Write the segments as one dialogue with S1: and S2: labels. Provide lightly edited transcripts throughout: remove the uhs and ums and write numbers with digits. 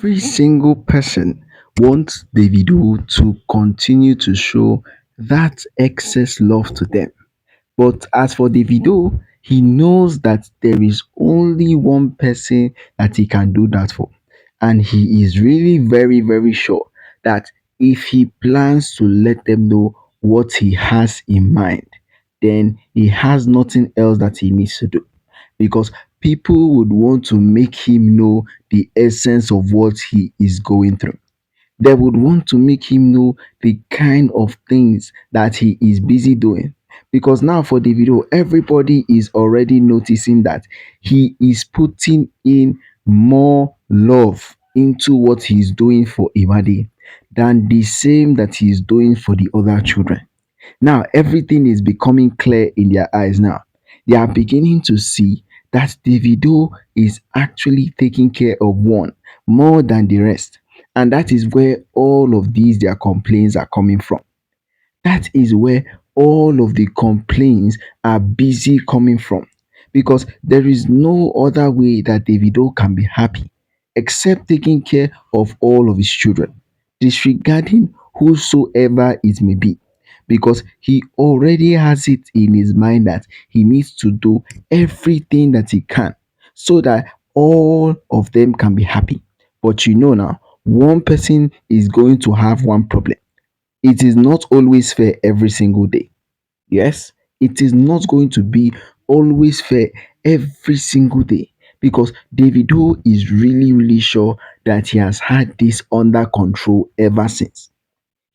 S1: Every single person wants Davido to continue to show that excess love to them. But as for Davido, he knows that there is only one person that he can do that for. And he is really very, very sure that if he plans to let them know what he has in mind, then he has nothing else that he needs to do. Because people would want to make him know the essence of what he is going through. They would want to make him know the kind of things that he is busy doing. Because now for the video, everybody is already noticing that he is putting in more love into what he's doing for Imade than the same that he's doing for the other children. Now everything is becoming clear in their eyes now. They are beginning to see that Davido is actually taking care of one more than the rest. And that is where all of these their complaints are coming from. That is where all of the complaints are busy coming from. Because there is no other way that Davido can be happy except taking care of all of his children, disregarding whosoever it may be. Because he already has it in his mind that he needs to do everything that he can so that all of them can be happy. But you know now, one person is going to have one problem. It is not always fair every single day. Yes, it is not going to be always fair every single day because Davido is really, really sure that he has had this under control ever since.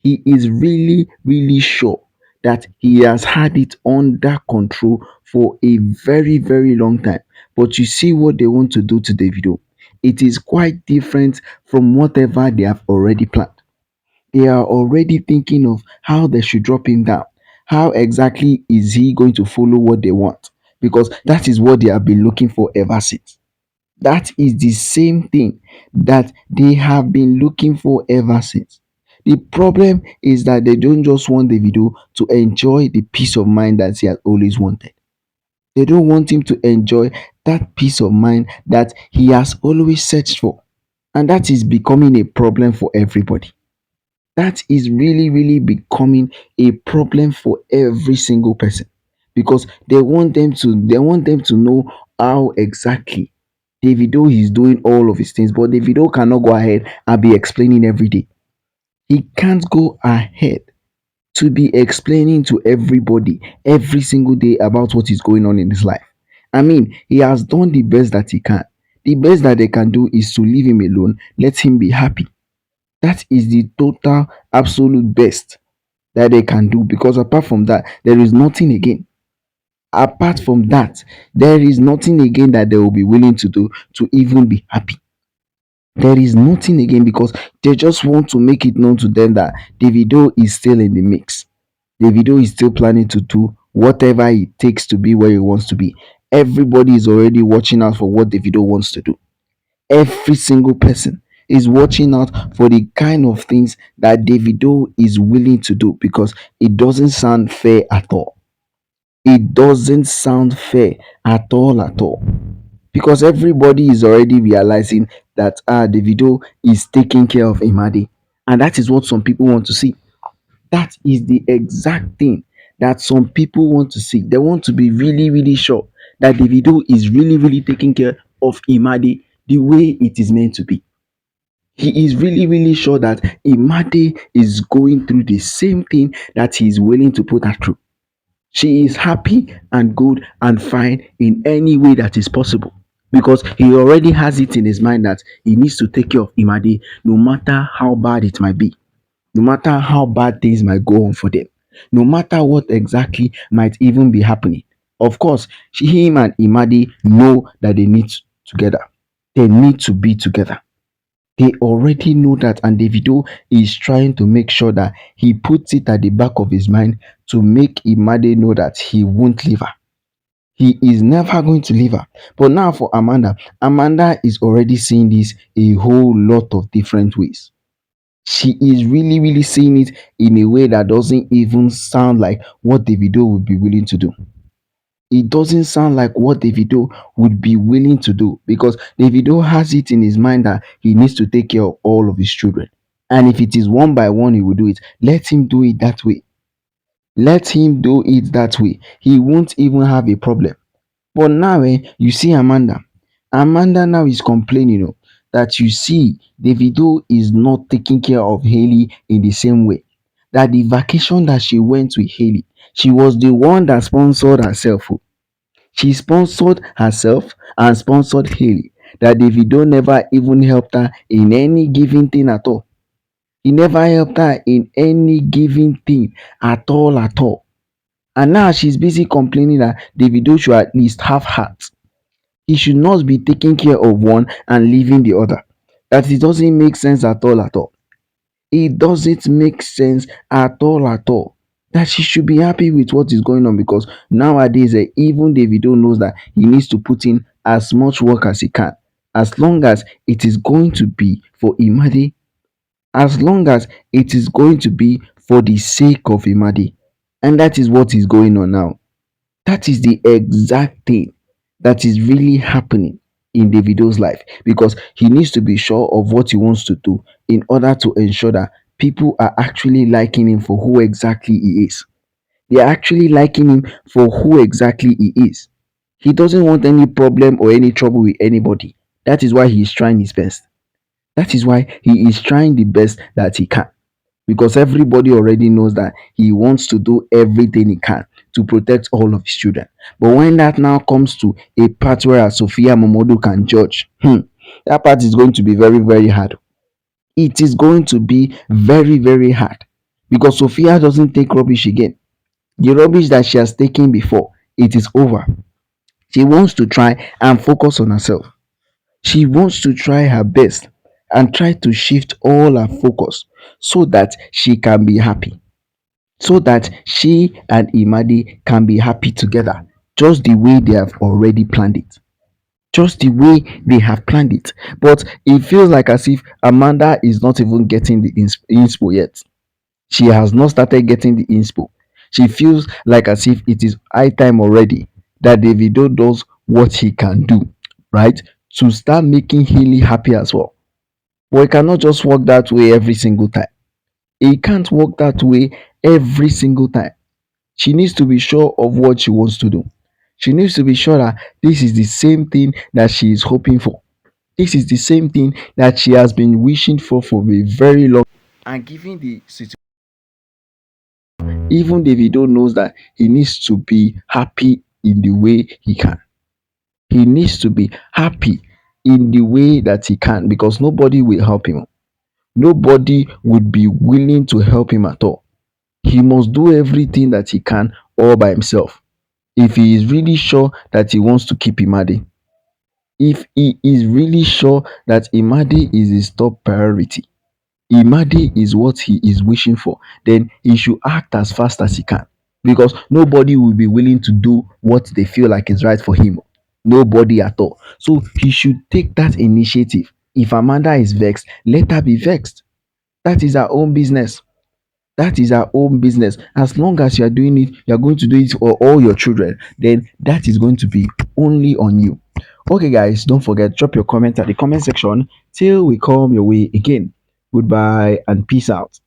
S1: He is really, really sure that he has had it under control for a very, very long time. But you see what they want to do to Davido. It is quite different from whatever they have already planned. They are already thinking of how they should drop him down. How exactly is he going to follow what they want? Because that is what they have been looking for ever since. That is the same thing that they have been looking for ever since. The problem is that they don't just want the video to enjoy the peace of mind that he has always wanted. They don't want him to enjoy that peace of mind that he has always searched for. And that is becoming a problem for everybody. That is really, really becoming a problem for every single person because they want them to know how exactly Davido is doing all of his things, but Davido cannot go ahead and be explaining every day. He can't go ahead to be explaining to everybody every single day about what is going on in his life. I mean, he has done the best that he can. The best that they can do is to leave him alone, let him be happy. That is the total absolute best that they can do because apart from that, there is nothing again. Apart from that, there is nothing again that they will be willing to do to even be happy. There is nothing again because they just want to make it known to them that Davido is still in the mix. Davido is still planning to do whatever it takes to be where he wants to be. Everybody is already watching out for what Davido wants to do. Every single person is watching out for the kind of things that Davido is willing to do because it doesn't sound fair at all. It doesn't sound fair at all. Because everybody is already realizing that Davido is taking care of Imade. And that is what some people want to see. That is the exact thing that some people want to see. They want to be really, really sure that Davido is really, really taking care of Imade the way it is meant to be. He is really, really sure that Imade is going through the same thing that he is willing to put her through. She is happy and good and fine in any way that is possible because he already has it in his mind that he needs to take care of Imade no matter how bad it might be, no matter how bad things might go on for them, no matter what exactly might even be happening. Of course, him and Imade know that they need together. They need to be together. They already know that, and Davido is trying to make sure that he puts it at the back of his mind to make Imade know that he won't leave her. He is never going to leave her. But now for Amanda, Amanda is already seeing this a whole lot of different ways. She is really, really seeing it in a way that doesn't even sound like what Davido would be willing to do. It doesn't sound like what Davido would be willing to do, because Davido has it in his mind that he needs to take care of all of his children. And if it is one by one, he will do it. Let him do it that way. Let him do it that way. He won't even have a problem. But now, you see Amanda. Amanda now is complaining, that you see Davido is not taking care of Hailey in the same way. That the vacation that she went with Hailey, she was the one that sponsored herself. She sponsored herself and sponsored Hailey. That Davido never even helped her in any given thing at all. He never helped her in any given thing at all, at all. And now she's busy complaining that Davido should at least have heart. He should not be taking care of one and leaving the other. That it doesn't make sense at all, at all. It doesn't make sense at all, at all. That she should be happy with what is going on, because nowadays, even Davido knows that he needs to put in as much work as he can, as long as it is going to be for Imade, as long as it is going to be for the sake of Imade. And that is what is going on now. That is the exact thing that is really happening in Davido's life, because he needs to be sure of what he wants to do in order to ensure that people are actually liking him for who exactly he is. They are actually liking him for who exactly he is. He doesn't want any problem or any trouble with anybody. That is why he is trying his best. That is why he is trying the best that he can, because everybody already knows that he wants to do everything he can to protect all of his children. But when that now comes to a part where Sophia MOMODU can judge, that part is going to be very, very hard. It is going to be very, very hard, because Sophia doesn't take rubbish again. The rubbish that she has taken before, it is over. She wants to try and focus on herself. She wants to try her best and try to shift all her focus so that she can be happy, so that she and Imade can be happy together, just the way they have already planned it. Just the way they have planned it. But it feels like as if Amanda is not even getting the inspo yet. She has not started getting the inspo. She feels like as if it is high time already that Davido does what he can do, right? To start making Hailey happy as well. But it cannot just work that way every single time. It can't work that way every single time. She needs to be sure of what she wants to do. She needs to be sure that this is the same thing that she is hoping for. This is the same thing that she has been wishing for a very long. And given the situation, even Davido knows that he needs to be happy in the way he can. He needs to be happy in the way that he can, because nobody will help him. Nobody would be willing to help him at all. He must do everything that he can all by himself. If he is really sure that he wants to keep Imade, if he is really sure that Imade is his top priority, Imade is what he is wishing for, then he should act as fast as he can, because nobody will be willing to do what they feel like is right for him. Nobody at all. So he should take that initiative. If Amanda is vexed, let her be vexed. That is her own business. That is our own business. As long as you are doing it, you are going to do it for all your children, then that is going to be only on you. Okay, guys, don't forget, drop your comment at the comment section till we come your way again. Goodbye and peace out.